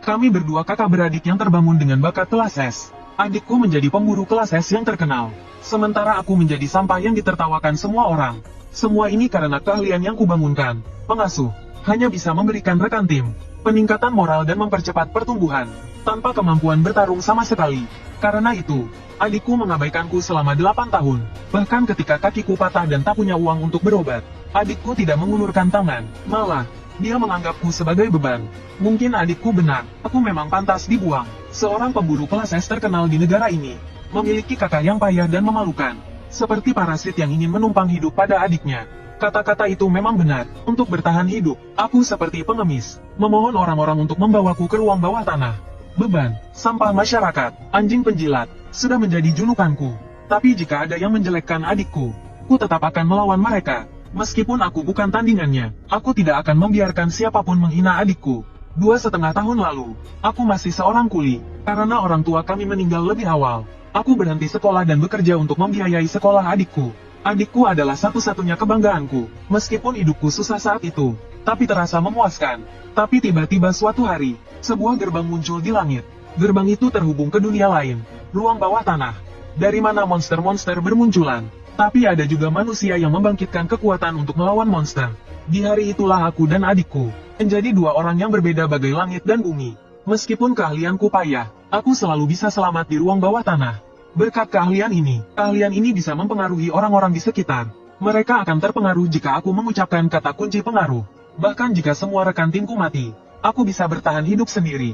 Kami berdua kakak beradik yang terbangun dengan bakat kelas S. Adikku menjadi pemburu kelas S yang terkenal. Sementara aku menjadi sampah yang ditertawakan semua orang. Semua ini karena keahlian yang kubangunkan. Pengasuh hanya bisa memberikan rekan tim, peningkatan moral dan mempercepat pertumbuhan, tanpa kemampuan bertarung sama sekali. Karena itu, adikku mengabaikanku selama 8 tahun. Bahkan ketika kakiku patah dan tak punya uang untuk berobat, adikku tidak mengulurkan tangan. Malah, dia menganggapku sebagai beban. Mungkin adikku benar, aku memang pantas dibuang. Seorang pemburu kelas S terkenal di negara ini, memiliki kakak yang payah dan memalukan. Seperti parasit yang ingin menumpang hidup pada adiknya. Kata-kata itu memang benar. Untuk bertahan hidup, aku seperti pengemis, memohon orang-orang untuk membawaku ke ruang bawah tanah. Beban, sampah masyarakat, anjing penjilat, sudah menjadi julukanku. Tapi jika ada yang menjelekkan adikku, ku tetap akan melawan mereka. Meskipun aku bukan tandingannya, aku tidak akan membiarkan siapapun menghina adikku. 2,5 tahun lalu, aku masih seorang kuli, karena orang tua kami meninggal lebih awal. Aku berhenti sekolah dan bekerja untuk membiayai sekolah adikku. Adikku adalah satu-satunya kebanggaanku, meskipun hidupku susah saat itu, tapi terasa memuaskan. Tapi tiba-tiba suatu hari, sebuah gerbang muncul di langit. Gerbang itu terhubung ke dunia lain, ruang bawah tanah, dari mana monster-monster bermunculan. Tapi ada juga manusia yang membangkitkan kekuatan untuk melawan monster. Di hari itulah aku dan adikku menjadi dua orang yang berbeda bagai langit dan bumi. Meskipun keahlianku payah, aku selalu bisa selamat di ruang bawah tanah. Berkat keahlian ini bisa mempengaruhi orang-orang di sekitar. Mereka akan terpengaruh jika aku mengucapkan kata kunci pengaruh. Bahkan jika semua rekan timku mati, aku bisa bertahan hidup sendiri.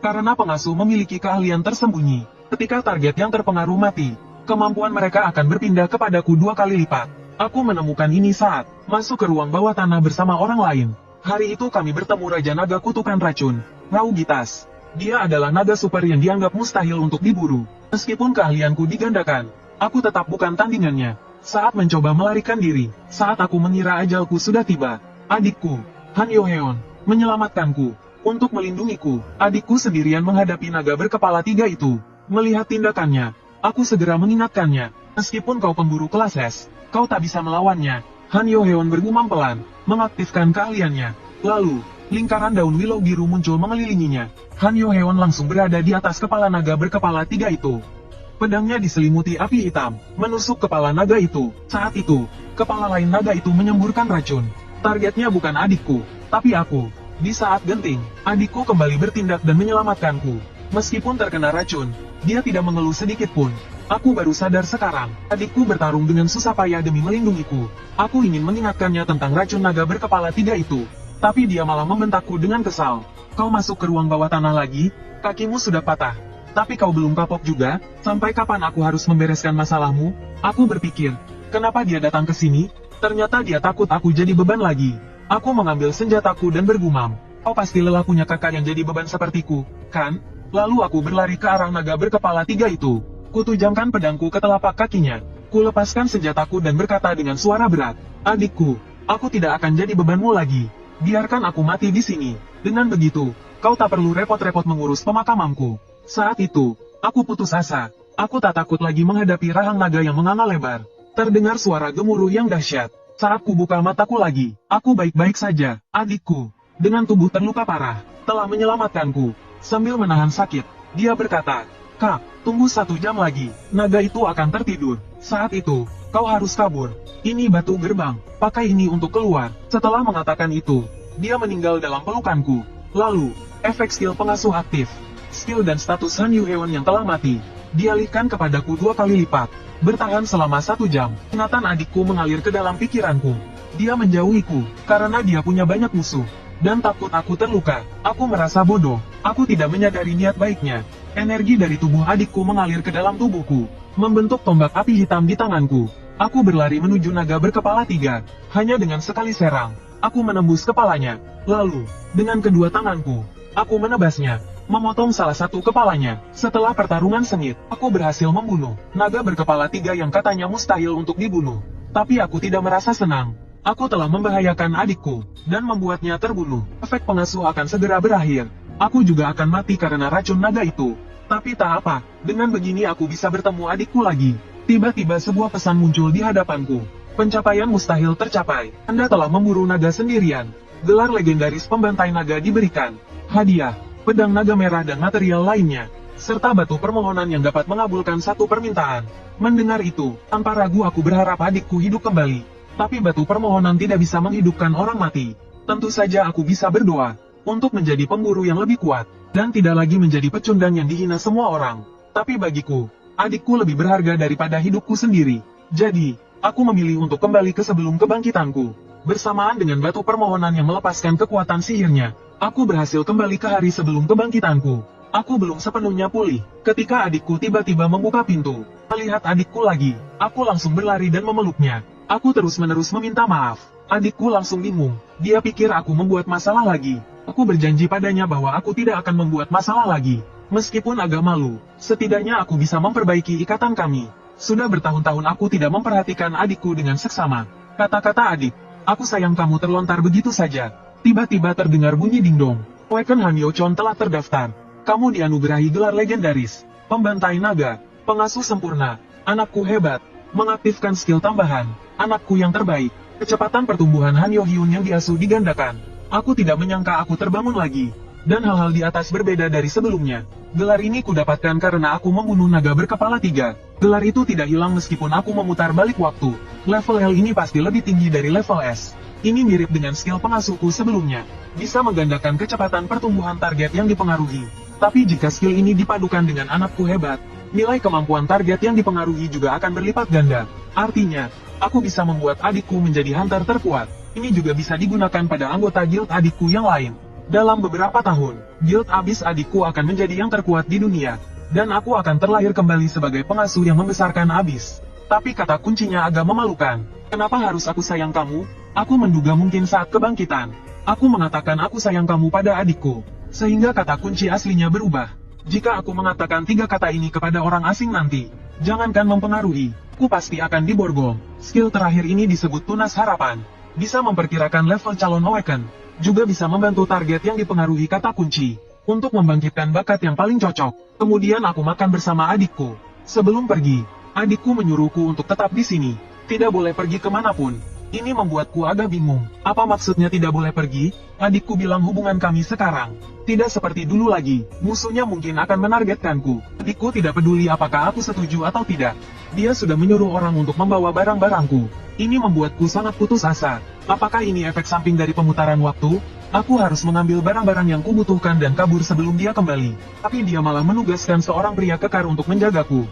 Karena pengasuh memiliki keahlian tersembunyi. Ketika target yang terpengaruh mati, kemampuan mereka akan berpindah kepadaku 2 kali lipat. Aku menemukan ini saat masuk ke ruang bawah tanah bersama orang lain. Hari itu kami bertemu Raja Naga Kutukan Racun, Raugitas. Dia adalah naga super yang dianggap mustahil untuk diburu. Meskipun keahlianku digandakan, aku tetap bukan tandingannya. Saat mencoba melarikan diri, saat aku mengira ajalku sudah tiba, adikku, Han Yoheon, menyelamatkanku. Untuk melindungiku, adikku sendirian menghadapi naga berkepala 3 itu. Melihat tindakannya, aku segera mengingatkannya, meskipun kau pemburu kelas S, kau tak bisa melawannya. Han Yoheon bergumam pelan, mengaktifkan keahliannya. Lalu, lingkaran daun willow biru muncul mengelilinginya. Han Yoheon langsung berada di atas kepala naga berkepala 3 itu. Pedangnya diselimuti api hitam, menusuk kepala naga itu. Saat itu, kepala lain naga itu menyemburkan racun. Targetnya bukan adikku, tapi aku. Di saat genting, adikku kembali bertindak dan menyelamatkanku. Meskipun terkena racun, dia tidak mengeluh sedikit pun. Aku baru sadar sekarang, adikku bertarung dengan susah payah demi melindungiku. Aku ingin mengingatkannya tentang racun naga berkepala 3 itu. Tapi dia malah membentakku dengan kesal. Kau masuk ke ruang bawah tanah lagi, kakimu sudah patah. Tapi kau belum kapok juga, sampai kapan aku harus membereskan masalahmu? Aku berpikir, kenapa dia datang ke sini? Ternyata dia takut aku jadi beban lagi. Aku mengambil senjataku dan bergumam, kau pasti lelah punya kakak yang jadi beban sepertiku, kan? Lalu aku berlari ke arah naga berkepala 3 itu. Kutujamkan pedangku ke telapak kakinya. Kulepaskan senjataku dan berkata dengan suara berat, adikku, aku tidak akan jadi bebanmu lagi. Biarkan aku mati di sini. Dengan begitu, kau tak perlu repot-repot mengurus pemakamanku. Saat itu, aku putus asa. Aku tak takut lagi menghadapi rahang naga yang menganga lebar. Terdengar suara gemuruh yang dahsyat. Saat ku buka mataku lagi, aku baik-baik saja. Adikku, dengan tubuh terluka parah, telah menyelamatkanku. Sambil menahan sakit, dia berkata, Kak, tunggu 1 jam lagi, naga itu akan tertidur. Saat itu, kau harus kabur. Ini batu gerbang, pakai ini untuk keluar. Setelah mengatakan itu, dia meninggal dalam pelukanku. Lalu, efek skill pengasuh aktif. Skill dan status Han Yoheon yang telah mati, dialihkan kepadaku 2 kali lipat. Bertahan selama 1 jam, ingatan adikku mengalir ke dalam pikiranku. Dia menjauhiku, karena dia punya banyak musuh. Dan takut aku terluka, aku merasa bodoh. Aku tidak menyadari niat baiknya. Energi dari tubuh adikku mengalir ke dalam tubuhku, membentuk tombak api hitam di tanganku. Aku berlari menuju naga berkepala 3. Hanya dengan sekali serang, aku menembus kepalanya. Lalu, dengan kedua tanganku, aku menebasnya, memotong salah satu kepalanya. Setelah pertarungan sengit, aku berhasil membunuh naga berkepala 3 yang katanya mustahil untuk dibunuh. Tapi aku tidak merasa senang. Aku telah membahayakan adikku, dan membuatnya terbunuh. Efek pengasuh akan segera berakhir. Aku juga akan mati karena racun naga itu. Tapi tak apa, dengan begini aku bisa bertemu adikku lagi. Tiba-tiba sebuah pesan muncul di hadapanku. Pencapaian mustahil tercapai. Anda telah memburu naga sendirian. Gelar legendaris pembantai naga diberikan. Hadiah, pedang naga merah dan material lainnya, serta batu permohonan yang dapat mengabulkan satu permintaan. Mendengar itu, tanpa ragu aku berharap adikku hidup kembali. Tapi batu permohonan tidak bisa menghidupkan orang mati. Tentu saja aku bisa berdoa untuk menjadi pemburu yang lebih kuat, dan tidak lagi menjadi pecundang yang dihina semua orang. Tapi bagiku, adikku lebih berharga daripada hidupku sendiri. Jadi, aku memilih untuk kembali ke sebelum kebangkitanku. Bersamaan dengan batu permohonan yang melepaskan kekuatan sihirnya, aku berhasil kembali ke hari sebelum kebangkitanku. Aku belum sepenuhnya pulih, ketika adikku tiba-tiba membuka pintu. Melihat adikku lagi, aku langsung berlari dan memeluknya. Aku terus-menerus meminta maaf. Adikku langsung bingung, dia pikir aku membuat masalah lagi. Aku berjanji padanya bahwa aku tidak akan membuat masalah lagi. Meskipun agak malu, setidaknya aku bisa memperbaiki ikatan kami. Sudah bertahun-tahun aku tidak memperhatikan adikku dengan seksama. Kata-kata adik, aku sayang kamu terlontar begitu saja. Tiba-tiba terdengar bunyi dingdong. Waken Hanyo-chan telah terdaftar. Kamu dianugerahi gelar legendaris, pembantai naga, pengasuh sempurna, anakku hebat, mengaktifkan skill tambahan, anakku yang terbaik. Kecepatan pertumbuhan Hanyo Hyun yang diasuh digandakan. Aku tidak menyangka aku terbangun lagi. Dan hal-hal di atas berbeda dari sebelumnya. Gelar ini kudapatkan karena aku membunuh naga berkepala 3. Gelar itu tidak hilang meskipun aku memutar balik waktu. Level L ini pasti lebih tinggi dari level S. Ini mirip dengan skill pengasuhku sebelumnya. Bisa menggandakan kecepatan pertumbuhan target yang dipengaruhi. Tapi jika skill ini dipadukan dengan anakku hebat, nilai kemampuan target yang dipengaruhi juga akan berlipat ganda. Artinya, aku bisa membuat adikku menjadi hunter terkuat. Ini juga bisa digunakan pada anggota guild adikku yang lain. Dalam beberapa tahun, guild Abyss adikku akan menjadi yang terkuat di dunia. Dan aku akan terlahir kembali sebagai pengasuh yang membesarkan Abyss. Tapi kata kuncinya agak memalukan. Kenapa harus aku sayang kamu? Aku menduga mungkin saat kebangkitan, aku mengatakan aku sayang kamu pada adikku. Sehingga kata kunci aslinya berubah. Jika aku mengatakan 3 kata ini kepada orang asing nanti, jangankan mempengaruhi, aku pasti akan diborgol. Skill terakhir ini disebut tunas harapan. Bisa memperkirakan level calon Awaken. Juga bisa membantu target yang dipengaruhi kata kunci. Untuk membangkitkan bakat yang paling cocok. Kemudian aku makan bersama adikku. Sebelum pergi, adikku menyuruhku untuk tetap di sini. Tidak boleh pergi kemanapun. Ini membuatku agak bingung. Apa maksudnya tidak boleh pergi? Adikku bilang hubungan kami sekarang tidak seperti dulu lagi. Musuhnya mungkin akan menargetkanku. Adikku tidak peduli apakah aku setuju atau tidak. Dia sudah menyuruh orang untuk membawa barang-barangku. Ini membuatku sangat putus asa. Apakah ini efek samping dari pemutaran waktu? Aku harus mengambil barang-barang yang kubutuhkan dan kabur sebelum dia kembali. Tapi dia malah menugaskan seorang pria kekar untuk menjagaku.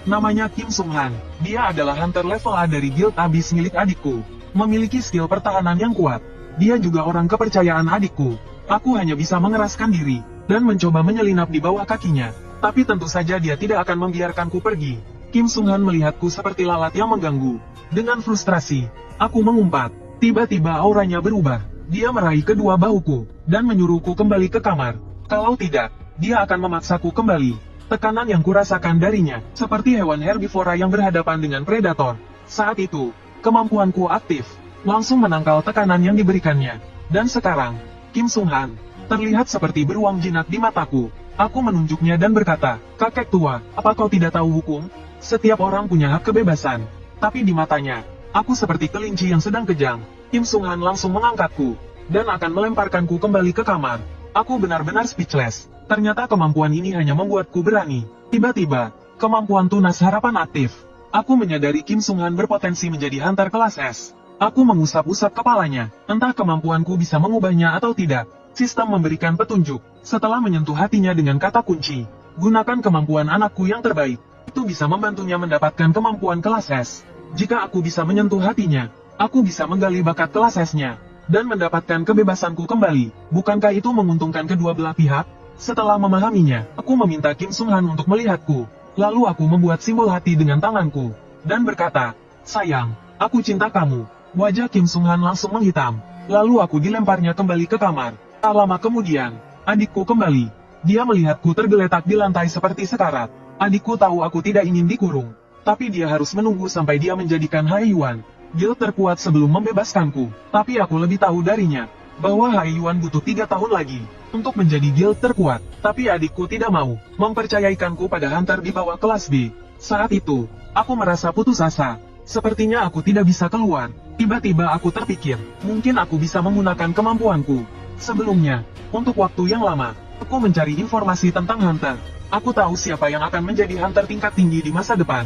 Namanya Kim Sung Han. Dia adalah hunter level A dari guild Abyss milik adikku. Memiliki skill pertahanan yang kuat. Dia juga orang kepercayaan adikku. Aku hanya bisa mengeraskan diri, dan mencoba menyelinap di bawah kakinya. Tapi tentu saja dia tidak akan membiarkanku pergi. Kim Sung Han melihatku seperti lalat yang mengganggu. Dengan frustrasi, aku mengumpat. Tiba-tiba auranya berubah. Dia meraih kedua bahuku, dan menyuruhku kembali ke kamar. Kalau tidak, dia akan memaksaku kembali. Tekanan yang kurasakan darinya, seperti hewan herbivora yang berhadapan dengan predator. Saat itu, kemampuanku aktif, langsung menangkal tekanan yang diberikannya. Dan sekarang, Kim Sung Han terlihat seperti beruang jinak di mataku. Aku menunjuknya dan berkata, "Kakek tua, apa kau tidak tahu hukum? Setiap orang punya hak kebebasan." Tapi di matanya, aku seperti kelinci yang sedang kejang. Kim Sung Han langsung mengangkatku, dan akan melemparkanku kembali ke kamar. Aku benar-benar speechless. Ternyata kemampuan ini hanya membuatku berani. Tiba-tiba, kemampuan tunas harapan aktif. Aku menyadari Kim Sung Han berpotensi menjadi hunter kelas S. Aku mengusap-usap kepalanya. Entah kemampuanku bisa mengubahnya atau tidak. Sistem memberikan petunjuk. Setelah menyentuh hatinya dengan kata kunci, gunakan kemampuan anakku yang terbaik. Itu bisa membantunya mendapatkan kemampuan kelas S. Jika aku bisa menyentuh hatinya, aku bisa menggali bakat kelas S-nya. Dan mendapatkan kebebasanku kembali. Bukankah itu menguntungkan kedua belah pihak? Setelah memahaminya, aku meminta Kim Sung Han untuk melihatku. Lalu aku membuat simbol hati dengan tanganku. Dan berkata, "Sayang, aku cinta kamu." Wajah Kim Sung Han langsung menghitam. Lalu aku dilemparnya kembali ke kamar. Tak lama kemudian, adikku kembali. Dia melihatku tergeletak di lantai seperti sekarat. Adikku tahu aku tidak ingin dikurung. Tapi dia harus menunggu sampai dia menjadikan Hai Yuan guild terkuat sebelum membebaskanku. Tapi aku lebih tahu darinya bahwa Hai Yuan butuh 3 tahun lagi untuk menjadi guild terkuat. Tapi adikku tidak mau mempercayaikanku pada hunter di bawah kelas B. Saat itu, aku merasa putus asa. Sepertinya aku tidak bisa keluar. Tiba-tiba aku terpikir, mungkin aku bisa menggunakan kemampuanku. Sebelumnya, untuk waktu yang lama, Aku mencari informasi tentang Hunter. Aku tahu siapa yang akan menjadi Hunter tingkat tinggi di masa depan.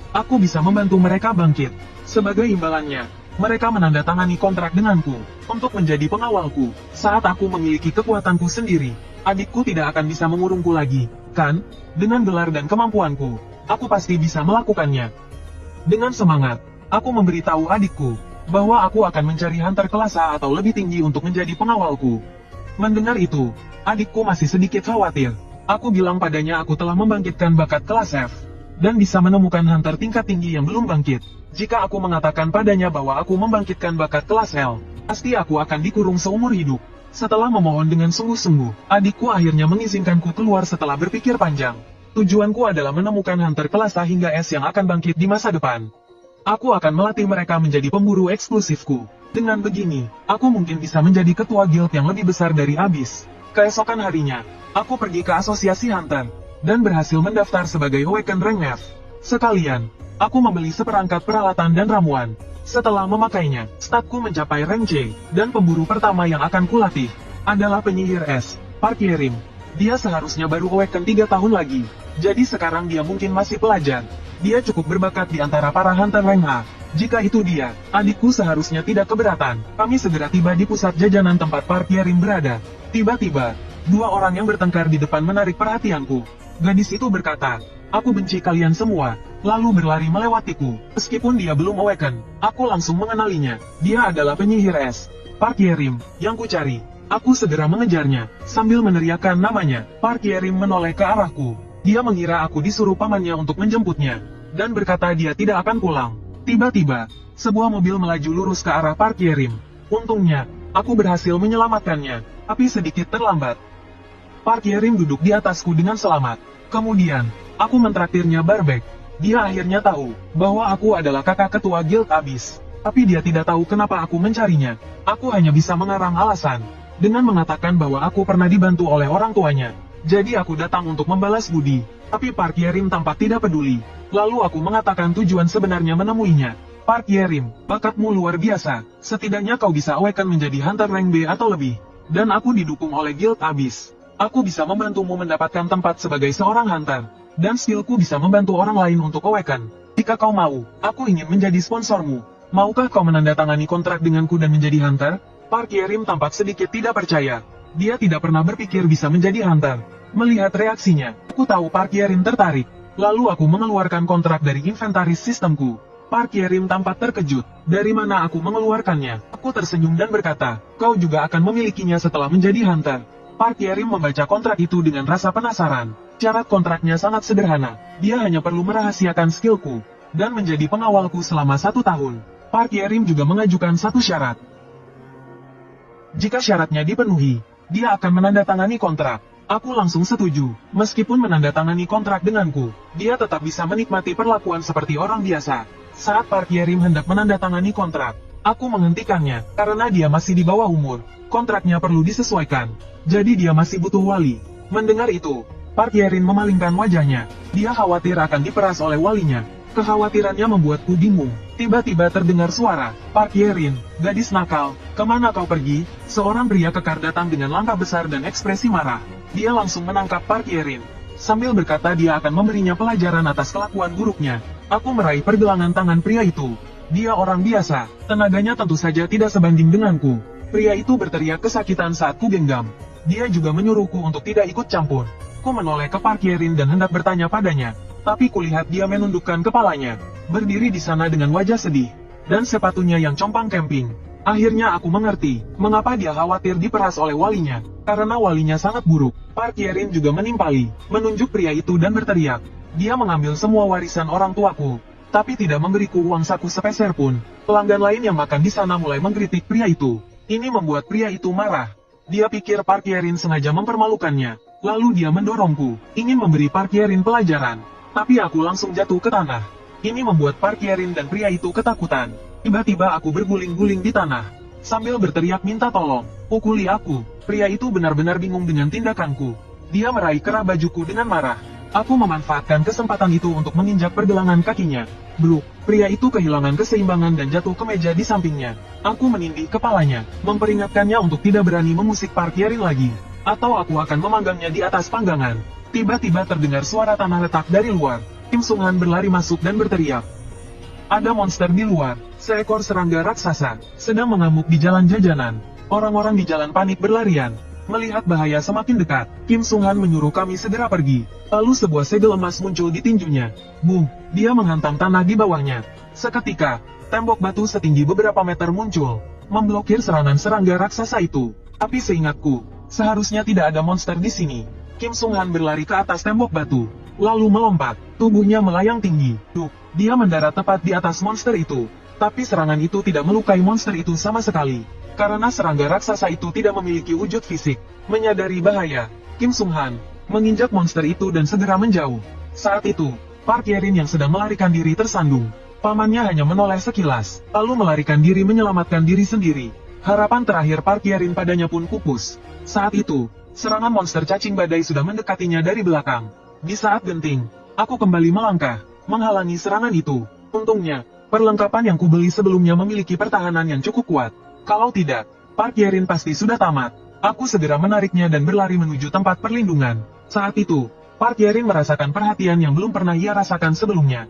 Aku bisa membantu mereka bangkit. Sebagai imbalannya, mereka menandatangani kontrak denganku untuk menjadi pengawalku. Saat aku memiliki kekuatanku sendiri, adikku tidak akan bisa mengurungku lagi, kan? Dengan gelar dan kemampuanku, aku pasti bisa melakukannya. Dengan semangat, aku memberitahu adikku bahwa aku akan mencari Hunter kelas A atau lebih tinggi untuk menjadi pengawalku. Mendengar itu, adikku masih sedikit khawatir. Aku bilang padanya aku telah membangkitkan bakat kelas F, dan bisa menemukan Hunter tingkat tinggi yang belum bangkit. Jika aku mengatakan padanya bahwa aku membangkitkan bakat kelas L, pasti aku akan dikurung seumur hidup. Setelah memohon dengan sungguh-sungguh, adikku akhirnya mengizinkanku keluar setelah berpikir panjang. Tujuanku adalah menemukan Hunter kelas A hingga S yang akan bangkit di masa depan. Aku akan melatih mereka menjadi pemburu eksklusifku. Dengan begini, aku mungkin bisa menjadi ketua guild yang lebih besar dari Abyss. Keesokan harinya, aku pergi ke asosiasi Hunter, dan berhasil mendaftar sebagai Awaken Rank F. Sekalian, aku membeli seperangkat peralatan dan ramuan. Setelah memakainya, statku mencapai rank C, dan pemburu pertama yang akan kulatih adalah penyihir S, Parkierim. Dia seharusnya baru Awaken 3 tahun lagi, jadi sekarang dia mungkin masih pelajar. Dia cukup berbakat di antara para Hunter rank A. Jika itu dia, adikku seharusnya tidak keberatan. Kami segera tiba di pusat jajanan tempat Parkierim berada. Tiba-tiba, dua orang yang bertengkar di depan menarik perhatianku. Gadis itu berkata, "Aku benci kalian semua," lalu berlari melewatiku. Meskipun dia belum awaken, aku langsung mengenalinya. Dia adalah penyihir S, Parkierim, yang kucari. Aku segera mengejarnya, sambil meneriakkan namanya. Parkierim menoleh ke arahku. Dia mengira aku disuruh pamannya untuk menjemputnya, dan berkata dia tidak akan pulang. Tiba-tiba, sebuah mobil melaju lurus ke arah Parkierim. Untungnya, aku berhasil menyelamatkannya, tapi sedikit terlambat. Parkierim duduk di atasku dengan selamat. Kemudian, aku mentraktirnya barbek. Dia akhirnya tahu bahwa aku adalah kakak ketua Guild Abyss. Tapi dia tidak tahu kenapa aku mencarinya. Aku hanya bisa mengarang alasan dengan mengatakan bahwa aku pernah dibantu oleh orang tuanya. Jadi aku datang untuk membalas budi. Tapi Parkierim tampak tidak peduli. Lalu aku mengatakan tujuan sebenarnya menemuinya. "Parkierim, bakatmu luar biasa. Setidaknya kau bisa awaken menjadi Hunter rank B atau lebih. Dan aku didukung oleh Guild Abyss. Aku bisa membantumu mendapatkan tempat sebagai seorang Hunter. Dan skillku bisa membantu orang lain untuk awaken. Jika kau mau, aku ingin menjadi sponsormu. Maukah kau menandatangani kontrak denganku dan menjadi Hunter?" Parkierim tampak sedikit tidak percaya. Dia tidak pernah berpikir bisa menjadi Hunter. Melihat reaksinya, aku tahu Parkierim tertarik. Lalu aku mengeluarkan kontrak dari inventaris sistemku. Parkierim tampak terkejut. Dari mana aku mengeluarkannya? Aku tersenyum dan berkata, "Kau juga akan memilikinya setelah menjadi Hunter." Parkierim membaca kontrak itu dengan rasa penasaran. Syarat kontraknya sangat sederhana. Dia hanya perlu merahasiakan skillku dan menjadi pengawalku selama 1 tahun. Parkierim juga mengajukan satu syarat. Jika syaratnya dipenuhi, dia akan menandatangani kontrak. Aku langsung setuju. Meskipun menandatangani kontrak denganku, dia tetap bisa menikmati perlakuan seperti orang biasa. Saat Parkierim hendak menandatangani kontrak, aku menghentikannya, karena dia masih di bawah umur. Kontraknya perlu disesuaikan. Jadi dia masih butuh wali. Mendengar itu, Parkierim memalingkan wajahnya. Dia khawatir akan diperas oleh walinya. Kekhawatirannya membuatku bingung. Tiba-tiba terdengar suara, "Parkierim, gadis nakal, kemana kau pergi?" Seorang pria kekar datang dengan langkah besar dan ekspresi marah. Dia langsung menangkap Parkierim, sambil berkata dia akan memberinya pelajaran atas kelakuan buruknya. Aku meraih pergelangan tangan pria itu. Dia orang biasa, tenaganya tentu saja tidak sebanding denganku. Pria itu berteriak kesakitan saat ku genggam. Dia juga menyuruhku untuk tidak ikut campur. Ku menoleh ke Parkierim dan hendak bertanya padanya, tapi kulihat dia menundukkan kepalanya, berdiri di sana dengan wajah sedih, dan sepatunya yang compang camping. Akhirnya aku mengerti, mengapa dia khawatir diperas oleh walinya, karena walinya sangat buruk. Parkierim juga menimpali, menunjuk pria itu dan berteriak. Dia mengambil semua warisan orang tuaku, tapi tidak memberiku uang saku sepeser pun. Pelanggan lain yang makan di sana mulai mengkritik pria itu. Ini membuat pria itu marah. Dia pikir Parkierim sengaja mempermalukannya. Lalu dia mendorongku, ingin memberi Parkierim pelajaran. Tapi aku langsung jatuh ke tanah. Ini membuat Parkierim dan pria itu ketakutan. Tiba-tiba aku berguling-guling di tanah, sambil berteriak minta tolong. "Pukuli aku." Pria itu benar-benar bingung dengan tindakanku. Dia meraih kerah bajuku dengan marah. Aku memanfaatkan kesempatan itu untuk menginjak pergelangan kakinya. Bluk, pria itu kehilangan keseimbangan dan jatuh ke meja di sampingnya. Aku menindih kepalanya, memperingatkannya untuk tidak berani memusik Parkierim lagi. atau aku akan memanggangnya di atas panggangan. Tiba-tiba terdengar suara tanah retak dari luar. Kim Sung Han berlari masuk dan berteriak. Ada monster di luar, seekor serangga raksasa, sedang mengamuk di jalan jajanan. Orang-orang di jalan panik berlarian. Melihat bahaya semakin dekat, Kim Sung Han menyuruh kami segera pergi. Lalu sebuah segel emas muncul di tinjunya. Boom, dia menghantam tanah di bawahnya. Seketika, tembok batu setinggi beberapa meter muncul, memblokir serangan serangga raksasa itu. Tapi seingatku, seharusnya tidak ada monster di sini. Kim Sung Han berlari ke atas tembok batu, lalu melompat. Tubuhnya melayang tinggi. Dia mendarat tepat di atas monster itu. Tapi serangan itu tidak melukai monster itu sama sekali. Karena serangga raksasa itu tidak memiliki wujud fisik. Menyadari bahaya, Kim Sung Han menginjak monster itu dan segera menjauh. Saat itu, Park Yerin yang sedang melarikan diri tersandung. Pamannya hanya menoleh sekilas, lalu melarikan diri menyelamatkan diri sendiri. Harapan terakhir Park Yerin padanya pun pupus. Saat itu, serangan monster cacing badai sudah mendekatinya dari belakang. Di saat genting, aku kembali melangkah, menghalangi serangan itu. Untungnya, perlengkapan yang kubeli sebelumnya memiliki pertahanan yang cukup kuat. Kalau tidak, Park Yerin pasti sudah tamat. Aku segera menariknya dan berlari menuju tempat perlindungan. Saat itu, Park Yerin merasakan perhatian yang belum pernah ia rasakan sebelumnya.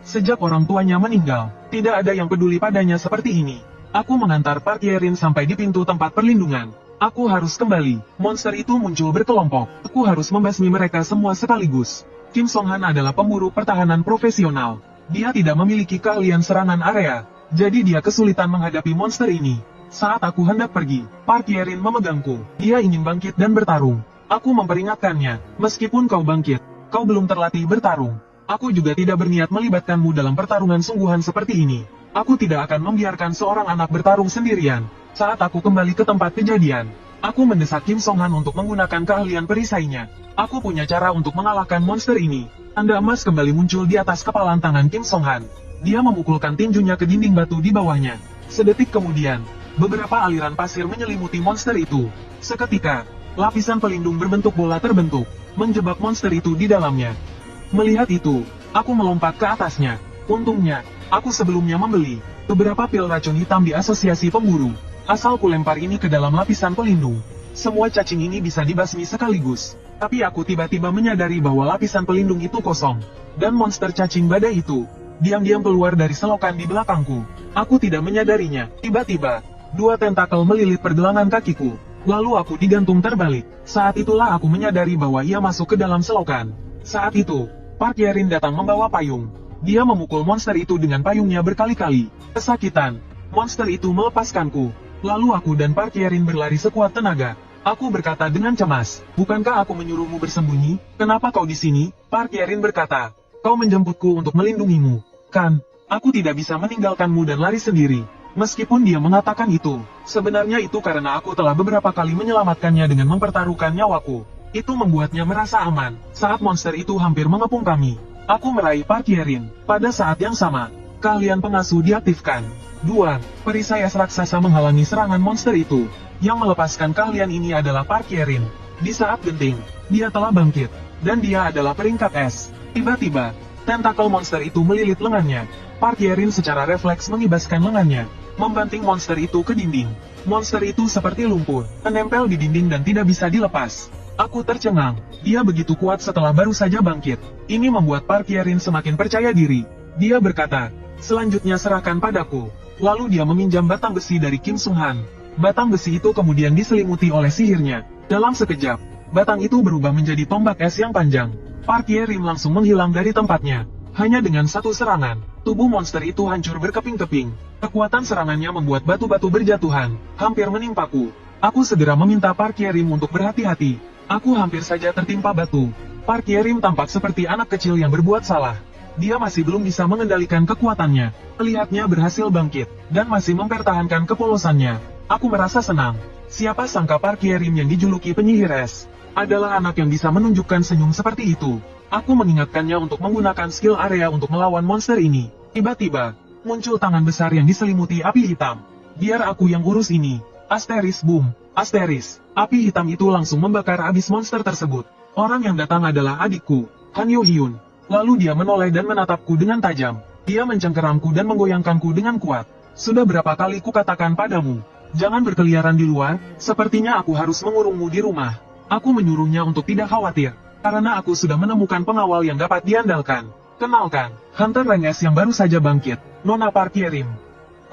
Sejak orang tuanya meninggal, tidak ada yang peduli padanya seperti ini. Aku mengantar Park Yerin sampai di pintu tempat perlindungan. Aku harus kembali. Monster itu muncul berkelompok. Aku harus membasmi mereka semua sekaligus. Kim Sung Han adalah pemburu pertahanan profesional. Dia tidak memiliki keahlian serangan area, jadi dia kesulitan menghadapi monster ini. Saat aku hendak pergi, Park Yerin memegangku. Dia ingin bangkit dan bertarung. Aku memperingatkannya, meskipun kau bangkit, kau belum terlatih bertarung. Aku juga tidak berniat melibatkanmu dalam pertarungan sungguhan seperti ini. Aku tidak akan membiarkan seorang anak bertarung sendirian. Saat aku kembali ke tempat kejadian, aku mendesak Kim Sung Han untuk menggunakan keahlian perisainya. Aku punya cara untuk mengalahkan monster ini. Tanda emas kembali muncul di atas kepalan tangan Kim Sung Han. Dia memukulkan tinjunya ke dinding batu di bawahnya. Sedetik kemudian, beberapa aliran pasir menyelimuti monster itu. Seketika, lapisan pelindung berbentuk bola terbentuk, menjebak monster itu di dalamnya. Melihat itu, aku melompat ke atasnya. Untungnya, aku sebelumnya membeli beberapa pil racun hitam di asosiasi pemburu. Asal kulempar ini ke dalam lapisan pelindung, semua cacing ini bisa dibasmi sekaligus. Tapi aku tiba-tiba menyadari bahwa lapisan pelindung itu kosong, dan monster cacing badai itu diam-diam keluar dari selokan di belakangku. Aku tidak menyadarinya. Tiba-tiba, dua tentakel melilit pergelangan kakiku. Lalu aku digantung terbalik. Saat itulah aku menyadari bahwa ia masuk ke dalam selokan. Saat itu, Park Yerin datang membawa payung. Dia memukul monster itu dengan payungnya berkali-kali. Kesakitan, monster itu melepaskanku. Lalu aku dan Park Yerin berlari sekuat tenaga. Aku berkata dengan cemas, bukankah aku menyuruhmu bersembunyi? Kenapa kau di sini? Park Yerin berkata, kau menjemputku untuk melindungimu. Kan, aku tidak bisa meninggalkanmu dan lari sendiri. Meskipun dia mengatakan itu, sebenarnya itu karena aku telah beberapa kali menyelamatkannya dengan mempertaruhkan nyawaku. Itu membuatnya merasa aman. Saat monster itu hampir mengepung kami, aku meraih Park Yerin. Pada saat yang sama, keahlian pengasuh diaktifkan. 2. Perisai es raksasa menghalangi serangan monster itu. Yang melepaskan keahlian ini adalah Park Yerin. Di saat genting, dia telah bangkit, dan dia adalah peringkat es. Tiba-tiba, tentakel monster itu melilit lengannya. Park Yerin secara refleks mengibaskan lengannya, membanting monster itu ke dinding. Monster itu seperti lumpur, menempel di dinding dan tidak bisa dilepas. Aku tercengang, dia begitu kuat setelah baru saja bangkit. Ini membuat Park Yerin semakin percaya diri. Dia berkata, selanjutnya serahkan padaku. Lalu dia meminjam batang besi dari Kim Sung Han. Batang besi itu kemudian diselimuti oleh sihirnya. Dalam sekejap, batang itu berubah menjadi tombak es yang panjang. Park Yerin langsung menghilang dari tempatnya. Hanya dengan satu serangan, tubuh monster itu hancur berkeping-keping. Kekuatan serangannya membuat batu-batu berjatuhan, hampir menimpaku. Aku segera meminta Park Yerin untuk berhati-hati. Aku hampir saja tertimpa batu. Park Yerin tampak seperti anak kecil yang berbuat salah. Dia masih belum bisa mengendalikan kekuatannya. Lihatnya berhasil bangkit, dan masih mempertahankan kepolosannya. Aku merasa senang. Siapa sangka Park Yerin yang dijuluki penyihir es adalah anak yang bisa menunjukkan senyum seperti itu. Aku mengingatkannya untuk menggunakan skill area untuk melawan monster ini. Tiba-tiba, muncul tangan besar yang diselimuti api hitam. Biar aku yang urus ini. Asteris boom, asteris. Api hitam itu langsung membakar habis monster tersebut. Orang yang datang adalah adikku, Han Yo Hyun. Lalu dia menoleh dan menatapku dengan tajam. Dia mencengkeramku dan menggoyangkanku dengan kuat. Sudah berapa kali kukatakan padamu, jangan berkeliaran di luar, sepertinya aku harus mengurungmu di rumah. Aku menyuruhnya untuk tidak khawatir, karena aku sudah menemukan pengawal yang dapat diandalkan. Kenalkan, Hunter Renges yang baru saja bangkit, Nona Parkierim.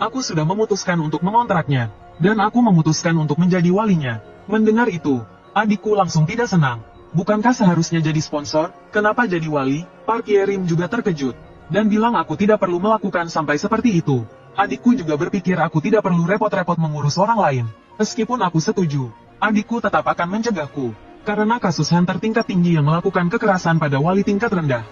Aku sudah memutuskan untuk mengontraknya, dan aku memutuskan untuk menjadi walinya. Mendengar itu, adikku langsung tidak senang. Bukankah seharusnya jadi sponsor? Kenapa jadi wali? Parkierim juga terkejut, dan bilang aku tidak perlu melakukan sampai seperti itu. Adikku juga berpikir aku tidak perlu repot-repot mengurus orang lain. Meskipun aku setuju, adikku tetap akan mencegahku, karena kasus Hunter tingkat tinggi yang melakukan kekerasan pada wali tingkat rendah.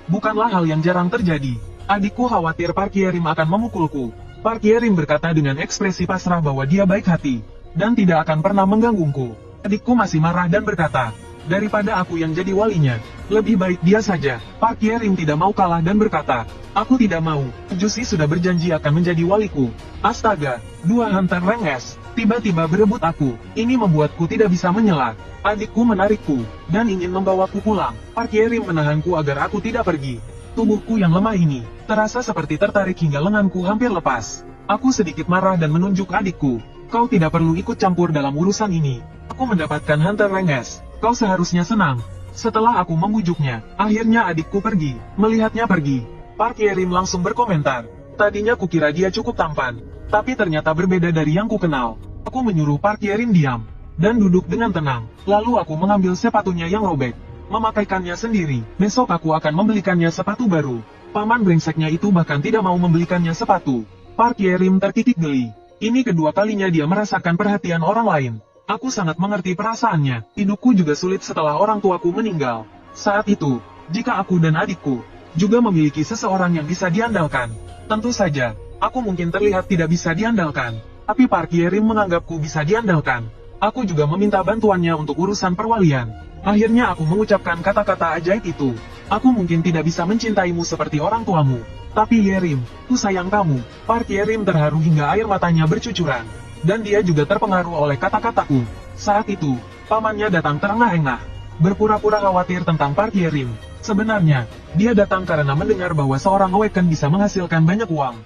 Bukanlah hal yang jarang terjadi. Adikku khawatir Parkierim akan memukulku. Parkierim berkata dengan ekspresi pasrah bahwa dia baik hati, dan tidak akan pernah menggangguku. Adikku masih marah dan berkata, daripada aku yang jadi walinya, lebih baik dia saja. Parkierim tidak mau kalah dan berkata, aku tidak mau. Jusi sudah berjanji akan menjadi waliku. Astaga, dua Hunter Renges tiba-tiba berebut aku. Ini membuatku tidak bisa mengelak. Adikku menarikku, dan ingin membawaku pulang. Parkierim menahanku agar aku tidak pergi. Tubuhku yang lemah ini, terasa seperti tertarik hingga lenganku hampir lepas. Aku sedikit marah dan menunjuk adikku. Kau tidak perlu ikut campur dalam urusan ini. Aku mendapatkan Hunter Renges. Kau seharusnya senang. Setelah aku membujuknya, akhirnya adikku pergi. Melihatnya pergi, Parkierim langsung berkomentar. Tadinya kukira dia cukup tampan, tapi ternyata berbeda dari yang kukenal. Aku menyuruh Parkierim diam dan duduk dengan tenang. Lalu aku mengambil sepatunya yang robek, memakaikannya sendiri. Besok aku akan membelikannya sepatu baru. Paman brengseknya itu bahkan tidak mau membelikannya sepatu. Parkierim terkikik geli. Ini kedua kalinya dia merasakan perhatian orang lain. Aku sangat mengerti perasaannya. Hidupku juga sulit setelah orang tuaku meninggal. Saat itu, jika aku dan adikku juga memiliki seseorang yang bisa diandalkan, tentu saja, aku mungkin terlihat tidak bisa diandalkan. Tapi Parkierim menganggapku bisa diandalkan. Aku juga meminta bantuannya untuk urusan perwalian. Akhirnya aku mengucapkan kata-kata ajaib itu. Aku mungkin tidak bisa mencintaimu seperti orang tuamu, tapi Yerim, ku sayang kamu. Parkierim terharu hingga air matanya bercucuran, dan dia juga terpengaruh oleh kata-kataku. Saat itu, pamannya datang terengah-engah, berpura-pura khawatir tentang Parkierim. Sebenarnya, dia datang karena mendengar bahwa seorang Awaken bisa menghasilkan banyak uang.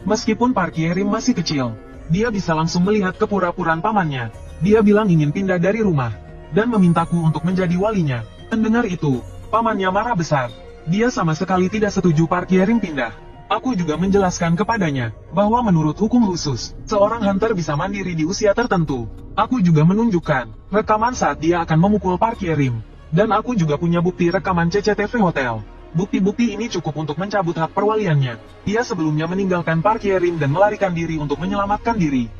Meskipun Parkierim masih kecil, dia bisa langsung melihat kepura-puraan pamannya. Dia bilang ingin pindah dari rumah, dan memintaku untuk menjadi walinya. Mendengar itu, pamannya marah besar. Dia sama sekali tidak setuju Parkierim pindah. Aku juga menjelaskan kepadanya, bahwa menurut hukum khusus, seorang hunter bisa mandiri di usia tertentu. Aku juga menunjukkan rekaman saat dia akan memukul Parkierim. Dan aku juga punya bukti rekaman CCTV hotel. Bukti-bukti ini cukup untuk mencabut hak perwaliannya. Dia sebelumnya meninggalkan Parkierim dan melarikan diri untuk menyelamatkan diri.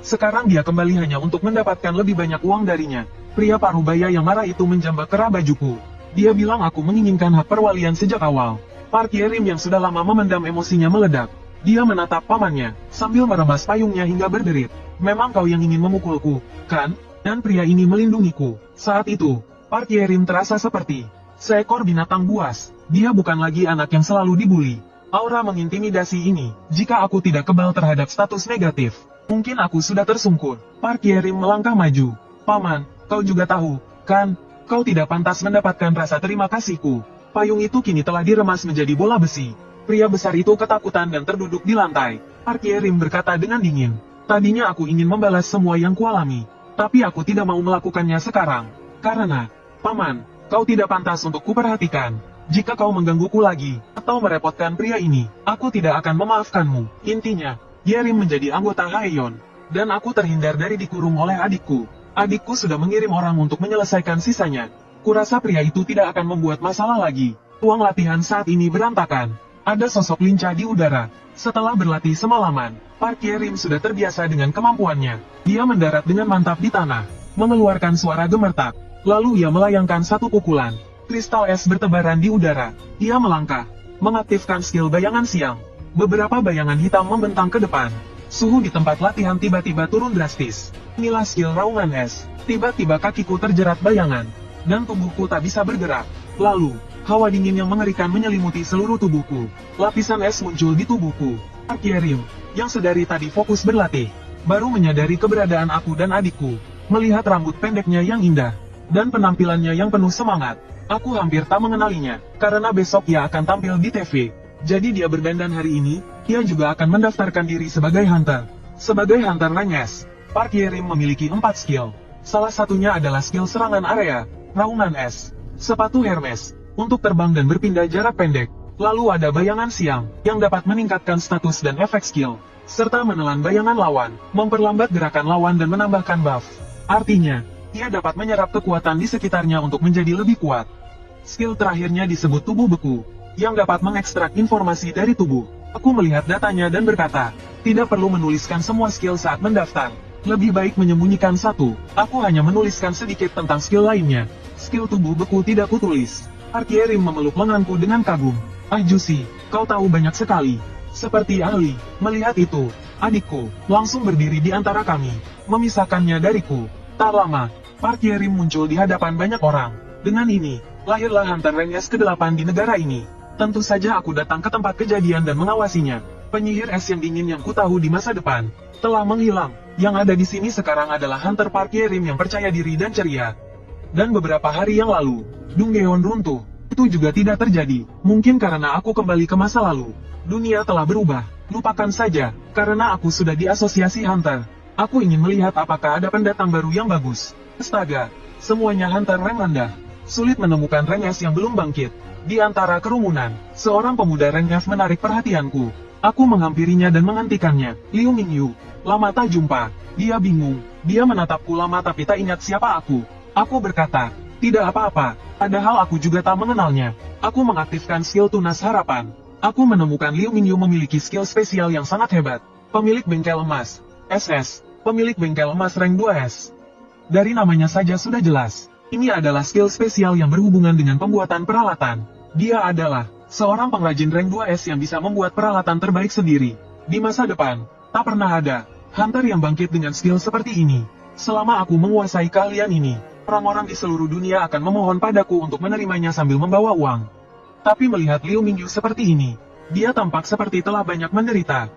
Sekarang dia kembali hanya untuk mendapatkan lebih banyak uang darinya. Pria parubaya yang marah itu menjambak kerah bajuku. Dia bilang aku menginginkan hak perwalian sejak awal. Parkierim yang sudah lama memendam emosinya meledak. Dia menatap pamannya, sambil meremas payungnya hingga berderit. Memang kau yang ingin memukulku, kan? Dan pria ini melindungiku. Saat itu, Parkierim terasa seperti seekor binatang buas. Dia bukan lagi anak yang selalu dibully. Aura mengintimidasi ini, jika aku tidak kebal terhadap status negatif, mungkin aku sudah tersungkur. Parkierim melangkah maju. Paman, kau juga tahu, kan? Kau tidak pantas mendapatkan rasa terima kasihku. Payung itu kini telah diremas menjadi bola besi. Pria besar itu ketakutan dan terduduk di lantai. Parkierim berkata dengan dingin. Tadinya aku ingin membalas semua yang kualami, tapi aku tidak mau melakukannya sekarang. Karena, paman, kau tidak pantas untuk kuperhatikan. Jika kau menggangguku lagi, atau merepotkan pria ini, aku tidak akan memaafkanmu. Intinya, Yerim menjadi anggota Haeyon, dan aku terhindar dari dikurung oleh adikku. Adikku sudah mengirim orang untuk menyelesaikan sisanya. Kurasa pria itu tidak akan membuat masalah lagi. Ruang latihan saat ini berantakan. Ada sosok lincah di udara. Setelah berlatih semalaman, Parkierim sudah terbiasa dengan kemampuannya. Dia mendarat dengan mantap di tanah, mengeluarkan suara gemertak. Lalu ia melayangkan satu pukulan. Kristal es bertebaran di udara. Ia melangkah, mengaktifkan skill bayangan siang. Beberapa bayangan hitam membentang ke depan. Suhu di tempat latihan tiba-tiba turun drastis. Inilah skill raungan es. Tiba-tiba kakiku terjerat bayangan, dan tubuhku tak bisa bergerak. Lalu, hawa dingin yang mengerikan menyelimuti seluruh tubuhku. Lapisan es muncul di tubuhku. Parkierim, yang sedari tadi fokus berlatih, baru menyadari keberadaan aku dan adikku. Melihat rambut pendeknya yang indah, dan penampilannya yang penuh semangat, aku hampir tak mengenalinya, karena besok ia akan tampil di TV. Jadi dia berdandan hari ini, ia juga akan mendaftarkan diri sebagai hunter. Sebagai hunter Renges, Parkierim memiliki 4 skill. Salah satunya adalah skill serangan area, Raungan Es. Sepatu Hermes, untuk terbang dan berpindah jarak pendek. Lalu ada bayangan siang, yang dapat meningkatkan status dan efek skill, serta menelan bayangan lawan, memperlambat gerakan lawan dan menambahkan buff. Artinya, ia dapat menyerap kekuatan di sekitarnya untuk menjadi lebih kuat. Skill terakhirnya disebut Tubuh Beku, yang dapat mengekstrak informasi dari tubuh. Aku melihat datanya dan berkata, tidak perlu menuliskan semua skill saat mendaftar. Lebih baik menyembunyikan satu. Aku hanya menuliskan sedikit tentang skill lainnya. Skill Tubuh Beku tidak kutulis. Parkierim memeluk lenganku dengan kagum. Ah Jusi, kau tahu banyak sekali. Seperti ahli. Melihat itu, adikku langsung berdiri di antara kami, memisahkannya dariku. Tak lama, Parkierim muncul di hadapan banyak orang. Dengan ini, lahirlah Hunter Rank S ke-8 di negara ini. Tentu saja aku datang ke tempat kejadian dan mengawasinya. Penyihir es yang dingin yang kutahu di masa depan telah menghilang. Yang ada di sini sekarang adalah Hunter Parkierim yang percaya diri dan ceria. Dan beberapa hari yang lalu, Dunggeon runtuh. Itu juga tidak terjadi, mungkin karena aku kembali ke masa lalu. Dunia telah berubah, lupakan saja, karena aku sudah di asosiasi Hunter. Aku ingin melihat apakah ada pendatang baru yang bagus. Astaga, semuanya Hunter rank rendah. Sulit menemukan rank S yang belum bangkit. Di antara kerumunan, seorang pemuda rank F menarik perhatianku. Aku menghampirinya dan menghentikannya. Liu Mingyu, lama tak jumpa. Dia bingung, dia menatapku lama tapi tak ingat siapa aku. Aku berkata, tidak apa-apa, padahal aku juga tak mengenalnya. Aku mengaktifkan skill Tunas Harapan. Aku menemukan Liu Mingyu memiliki skill spesial yang sangat hebat. Pemilik bengkel emas, SS, pemilik bengkel emas rank 2S. Dari namanya saja sudah jelas, ini adalah skill spesial yang berhubungan dengan pembuatan peralatan. Dia adalah seorang pengrajin rank 2S yang bisa membuat peralatan terbaik sendiri. Di masa depan, tak pernah ada Hunter yang bangkit dengan skill seperti ini. Selama aku menguasai keahlian ini, orang-orang di seluruh dunia akan memohon padaku untuk menerimanya sambil membawa uang. Tapi melihat Liu Mingyu seperti ini, dia tampak seperti telah banyak menderita.